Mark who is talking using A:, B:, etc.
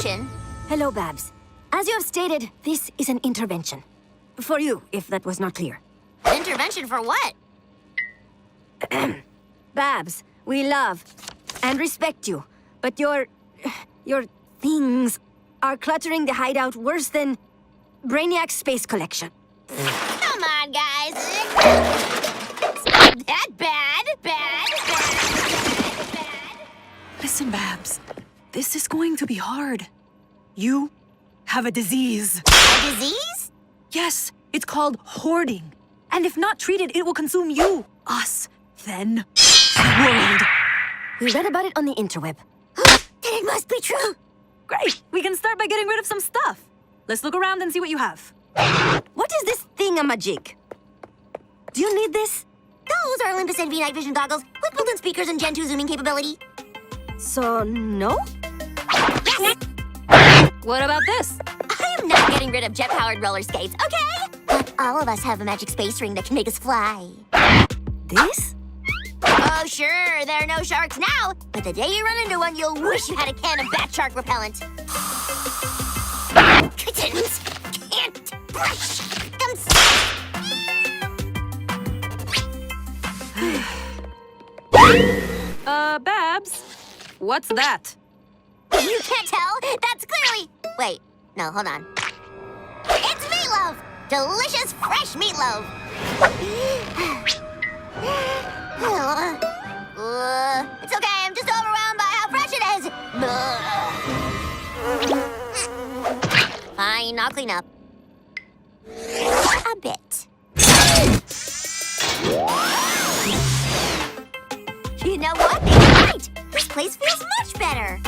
A: intervention?
B: Hello, Babs. As you have stated, this is an intervention. For you, if that was not clear.
A: Intervention for what?
B: Babs, we love and respect you, but your things are cluttering the hideout worse than Brainiac's space collection.
A: Come on, guys. It's not that bad. Bad.
C: Listen, Babs. This is going to be hard. You have a disease.
A: A disease?
C: Yes, it's called hoarding. And if not treated, it will consume you, us, then the world.
B: We read about it on the interweb.
A: Then it must be true.
C: Great. We can start by getting rid of some stuff. Let's look around and see what you have.
B: What is this thingamajig? Do you need this?
A: Those are Olympus NV night vision goggles with built-in speakers and Gen 2 zooming capability.
B: So, no?
A: Yes!
C: What about this?
A: I am not getting rid of jet-powered roller skates, okay? But all of us have a magic space ring that can make us fly.
B: This?
A: Oh, sure, there are no sharks now, but the day you run into one, you'll wish you had a can of bat shark repellent. Kittens can't brush themselves.
C: Babs, what's that?
A: You can't tell? That's clearly... Wait, no, hold on. It's meatloaf! Delicious, fresh meatloaf! It's okay, I'm just overwhelmed by how fresh it is. Fine, I'll clean up. A bit. You know what? You're right! This place feels much better.